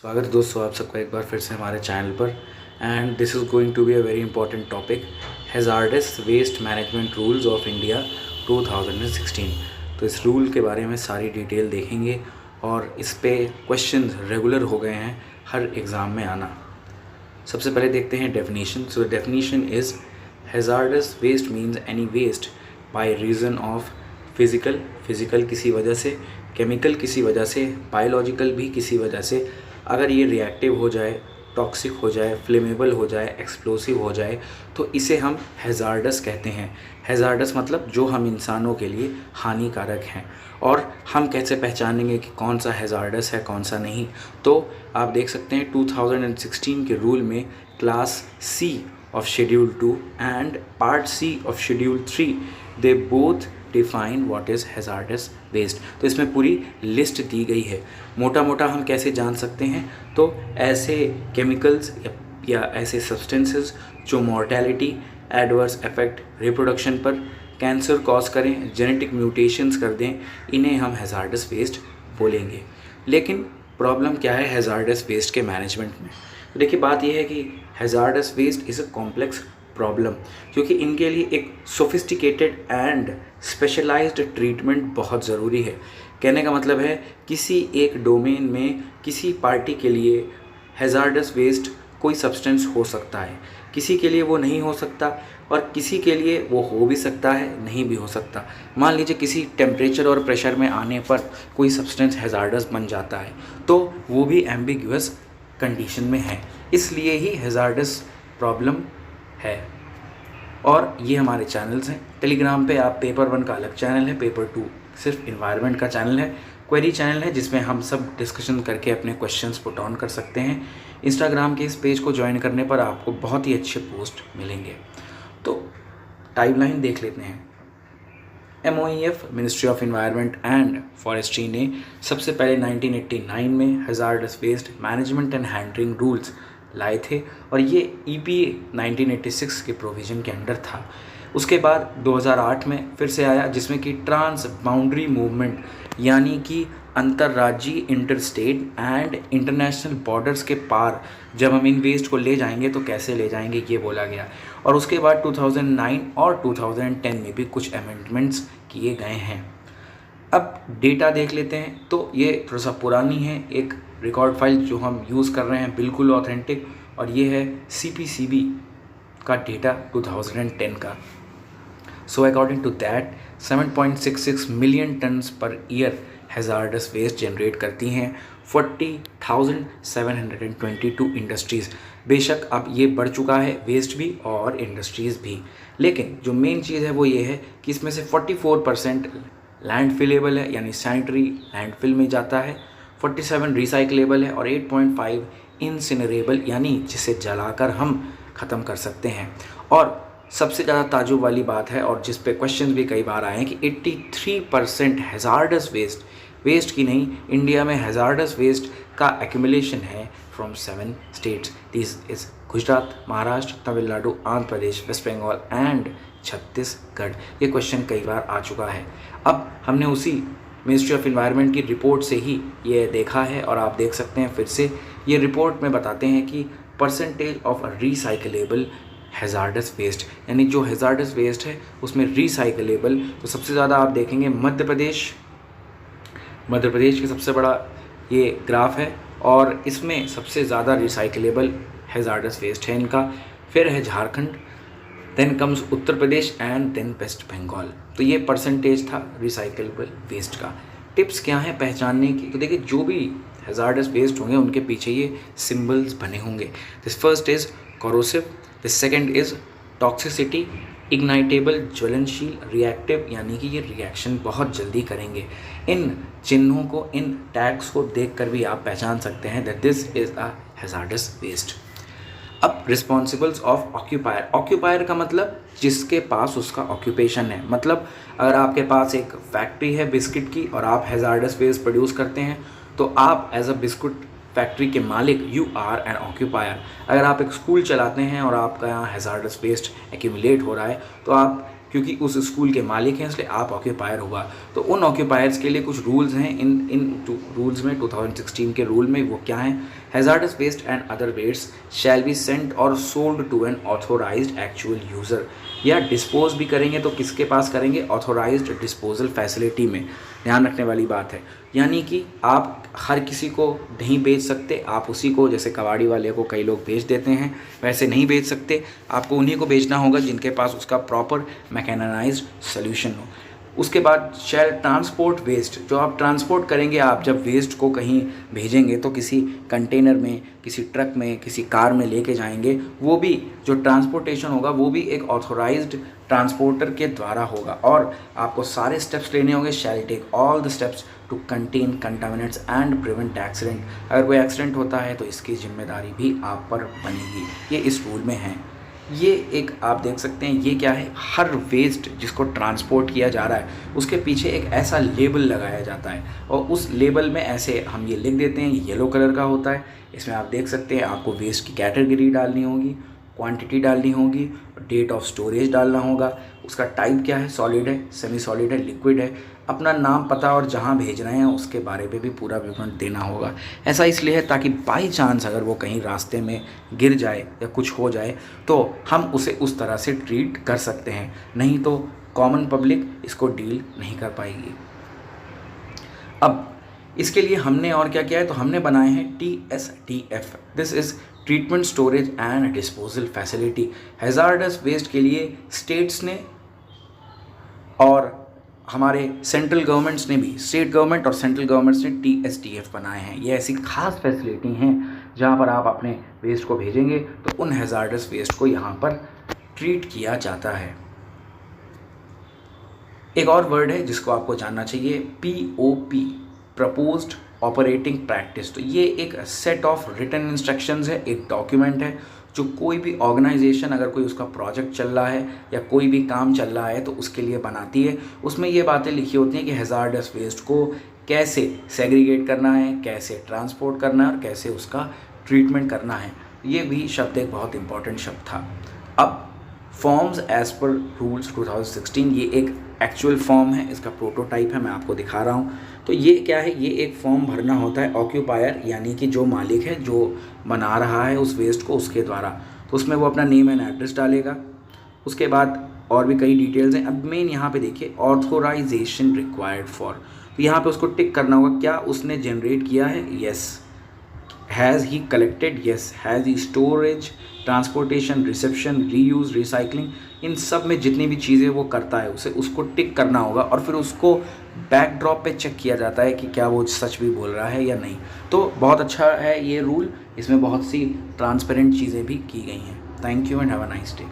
स्वागत है दोस्तों आप सबका एक बार फिर से हमारे चैनल पर। And this is going to be a very important topic, hazardous waste management rules of India 2016। तो इस रूल के बारे में सारी डिटेल देखेंगे और इस पे क्वेश्चंस रेगुलर हो गए हैं हर एग्ज़ाम में आना। सबसे पहले देखते हैं definition. So definition is hazardous waste means any waste by reason of physical किसी वजह से, केमिकल किसी वजह से, बायोलॉजिकल भी किसी वजह से, अगर ये रिएक्टिव हो जाए, टॉक्सिक हो जाए, फ्लेमेबल हो जाए, एक्सप्लोसिव हो जाए तो इसे हम हैज़ार्डस कहते हैं। हैज़ार्डस मतलब जो हम इंसानों के लिए हानिकारक हैं। और हम कैसे पहचानेंगे कि कौन सा हैज़ार्डस है कौन सा नहीं? तो आप देख सकते हैं 2016 के रूल में class C of schedule 2 and part C of schedule 3 they both define what is hazardous waste. तो इसमें पूरी लिस्ट दी गई है। मोटा मोटा हम कैसे जान सकते हैं? तो ऐसे केमिकल्स या ऐसे सब्सटेंसेस जो मॉर्टेलिटी, एडवर्स इफेक्ट रिप्रोडक्शन पर, कैंसर कॉज करें, जेनेटिक म्यूटेशंस कर दें, इन्हें हम हैज़ार्डस वेस्ट बोलेंगे। लेकिन प्रॉब्लम क्या है हैज़ार्डस वेस्ट के मैनेजमेंट में? तो देखिए बात यह है कि hazardous waste is a complex problem, क्योंकि इनके लिए एक सोफिस्टिकेटेड एंड स्पेशलाइज्ड ट्रीटमेंट बहुत ज़रूरी है। कहने का मतलब है किसी एक डोमेन में किसी पार्टी के लिए हैज़ार्डस वेस्ट कोई सब्सटेंस हो सकता है, किसी के लिए वो नहीं हो सकता और किसी के लिए वो हो भी सकता है, नहीं भी हो सकता। मान लीजिए किसी टेम्परेचर और प्रेशर में आने पर कोई सब्सटेंस हैज़ार्डस बन जाता है तो वो भी एम्बिग्यूअस कंडीशन में है, इसलिए ही हैज़ार्डस प्रॉब्लम है। और ये हमारे चैनल्स हैं। टेलीग्राम पे आप पेपर 1 का अलग चैनल है, पेपर 2 सिर्फ इन्वायरमेंट का चैनल है, क्वेरी चैनल है जिसमें हम सब डिस्कशन करके अपने क्वेश्चंस पुट ऑन कर सकते हैं। इंस्टाग्राम के इस पेज को ज्वाइन करने पर आपको बहुत ही अच्छे पोस्ट मिलेंगे। तो टाइमलाइन देख लेते हैं। MOEF ministry of environment and forestry ने सबसे पहले 1989 में hazardous waste management and handling rules लाए थे और ये EPA 1986 के प्रोविज़न के अंडर था। उसके बाद 2008 में फिर से आया जिसमें कि ट्रांस बाउंड्री मूवमेंट यानी कि अंतर्राज्यीय, इंटरस्टेट एंड इंटरनेशनल बॉर्डर्स के पार जब हम इन वेस्ट को ले जाएंगे तो कैसे ले जाएंगे ये बोला गया। और उसके बाद 2009 और 2010 में भी कुछ अमेंडमेंट्स किए गए हैं। अब डेटा देख लेते हैं। तो ये थोड़ा सा पुरानी है, एक रिकॉर्ड फाइल जो हम यूज़ कर रहे हैं बिल्कुल ऑथेंटिक, और ये है CPCB का डेटा 2010 का। So according to that 7.66 million tons per year hazardous waste generate करती हैं 40,722 इंडस्ट्रीज़। बेशक अब ये बढ़ चुका है वेस्ट भी और इंडस्ट्रीज़ भी, लेकिन जो मेन चीज़ है वो ये है कि इसमें से 44% लैंडफिलेबल है यानी सैनिटरी लैंडफिल में जाता है, 47 रिसाइकलेबल है और 8.5 इंसिनरेबल यानी जिसे जलाकर हम ख़त्म कर सकते हैं। और सबसे ज़्यादा ताजुब वाली बात है और जिस पे क्वेश्चन भी कई बार आए हैं कि 83% हैज़ार्डस वेस्ट की नहीं, इंडिया में हैज़ार्डस वेस्ट का एक्यूमुलेशन है from 7 states. This is Gujarat, Maharashtra, Tamil Nadu, Andhra Pradesh, West Bengal and Chhattisgarh. ये क्वेश्चन कई बार आ चुका है। अब हमने उसी मिनिस्ट्री ऑफ इन्वायरमेंट की रिपोर्ट से ही ये देखा है और आप देख सकते हैं फिर से ये रिपोर्ट में बताते हैं कि percentage of recyclable hazardous waste यानी जो हैज़ार्डस वेस्ट है उसमें रिसाइकलेबल, तो सबसे ज़्यादा आप देखेंगे मध्य प्रदेश की सबसे बड़ा ये ग्राफ है और इसमें सबसे ज़्यादा रिसाइकलेबल हैज़ार्डस वेस्ट है इनका। फिर है Jharkhand, then comes Uttar Pradesh and then West Bengal. तो ये परसेंटेज था रिसाइकलेबल वेस्ट का। टिप्स क्या हैं पहचानने की? तो देखिए जो भी हैज़ार्डस वेस्ट होंगे उनके पीछे ये सिंबल्स बने होंगे। This first is corrosive, the second is toxicity, ignitable ज्वलनशील, रिएक्टिव यानी कि ये रिएक्शन बहुत जल्दी करेंगे। इन चिन्हों को, इन टैग्स को देखकर भी आप पहचान सकते हैं that this is a hazardous waste. अब रिस्पॉन्सिबल्स ऑफ ऑक्यूपायर। ऑक्यूपायर का मतलब जिसके पास उसका ऑक्यूपेशन है। मतलब अगर आपके पास एक फैक्ट्री है बिस्किट की और आप हैज़ार्डस वेस्ट प्रोड्यूस करते हैं तो आप एज अ बिस्कुट फैक्ट्री के मालिक यू आर एन ऑक्यूपायर। अगर आप एक स्कूल चलाते हैं और आपका यहाँ हैज़ार्डस वेस्ट एक्यूमुलेट हो रहा है तो आप क्योंकि उस स्कूल के मालिक हैं, इसलिए आप ऑक्यूपायर हुआ। तो उन ऑक्यूपायर्स के लिए कुछ रूल्स हैं इन रूल्स में, 2016 के रूल में। वो क्या हैं? Hazardous waste and other waste shall be sent और sold to an authorised actual user. या डिस्पोज भी करेंगे तो किसके पास करेंगे? ऑथोराइज्ड डिस्पोजल फैसिलिटी में। ध्यान रखने वाली बात है, यानी कि आप हर किसी को नहीं बेच सकते। आप उसी को, जैसे कबाड़ी वाले को कई लोग बेच देते हैं, वैसे नहीं बेच सकते। आपको उन्हीं को बेचना होगा जिनके पास उसका प्रॉपर मैकेनाइज्ड सोल्यूशन हो। उसके बाद शैल ट्रांसपोर्ट वेस्ट, जो आप ट्रांसपोर्ट करेंगे, आप जब वेस्ट को कहीं भेजेंगे तो किसी कंटेनर में, किसी ट्रक में, किसी कार में लेके जाएंगे, वो भी जो ट्रांसपोर्टेशन होगा वो भी एक ऑथोराइज्ड ट्रांसपोर्टर के द्वारा होगा। और आपको सारे स्टेप्स लेने होंगे। Shall take all the steps to contain contaminants and prevent accident. अगर कोई एक्सीडेंट होता है तो इसकी जिम्मेदारी भी आप पर बनेगी। ये इस रूल में है। ये एक आप देख सकते हैं, ये क्या है? हर वेस्ट जिसको ट्रांसपोर्ट किया जा रहा है उसके पीछे एक ऐसा लेबल लगाया जाता है, और उस लेबल में ऐसे हम ये लिख देते हैं, येलो कलर का होता है। इसमें आप देख सकते हैं, आपको वेस्ट की कैटेगरी डालनी होगी, क्वांटिटी डालनी होगी, डेट ऑफ स्टोरेज डालना होगा, उसका टाइप क्या है, सॉलिड है, सेमी सॉलिड है, लिक्विड है, अपना नाम, पता और जहाँ भेज रहे हैं उसके बारे में भी पूरा विवरण देना होगा। ऐसा इसलिए है ताकि बाई चांस अगर वो कहीं रास्ते में गिर जाए या कुछ हो जाए तो हम उसे उस तरह से ट्रीट कर सकते हैं, नहीं तो कॉमन पब्लिक इसको डील नहीं कर पाएगी। अब इसके लिए हमने और क्या किया है? तो हमने बनाए हैं TSDF। This is treatment, storage and disposal facility. Hazardous waste के लिए स्टेट्स ने और हमारे सेंट्रल गवर्नमेंट्स ने भी, स्टेट गवर्नमेंट और सेंट्रल गवर्नमेंट्स ने TSDF बनाए हैं। ये ऐसी खास फैसिलिटी हैं जहाँ पर आप अपने वेस्ट को भेजेंगे तो उन हैज़ार्डस वेस्ट को यहाँ पर ट्रीट किया जाता है। एक और वर्ड है जिसको आपको जानना चाहिए, POP, प्रपोज्ड ऑपरेटिंग प्रैक्टिस। तो ये एक सेट ऑफ रिटन इंस्ट्रक्शंस है, एक डॉक्यूमेंट है जो कोई भी ऑर्गेनाइजेशन, अगर कोई उसका प्रोजेक्ट चल रहा है या कोई भी काम चल रहा है तो उसके लिए बनाती है। उसमें ये बातें लिखी होती हैं कि हैज़ार्डस वेस्ट को कैसे सेग्रीगेट करना है, कैसे ट्रांसपोर्ट करना है और कैसे उसका ट्रीटमेंट करना है। ये भी शब्द एक बहुत इंपॉर्टेंट शब्द था। अब फॉर्म्स एज पर रूल्स 2016, ये एक एक्चुअल फॉर्म है, इसका प्रोटोटाइप है, मैं आपको दिखा रहा हूँ। तो ये क्या है? ये एक फॉर्म भरना होता है ऑक्यूपायर, यानी कि जो मालिक है, जो बना रहा है उस वेस्ट को, उसके द्वारा। तो उसमें वो अपना नेम एंड एड्रेस डालेगा। उसके बाद और भी कई डिटेल्स हैं। अब मेन यहाँ पे देखिए, ऑथोराइजेशन रिक्वायर्ड फॉर, तो यहाँ पे उसको टिक करना होगा, क्या उसने जनरेट किया है? Yes. Has he collected? Yes. Has he storage, transportation, reception, reuse, recycling, इन सब में जितनी भी चीज़ें वो करता है उसे उसको टिक करना होगा। और फिर उसको बैकड्रॉप पे चेक किया जाता है कि क्या वो सच भी बोल रहा है या नहीं। तो बहुत अच्छा है ये रूल, इसमें बहुत सी ट्रांसपेरेंट चीज़ें भी की गई हैं। Thank you and have a nice day.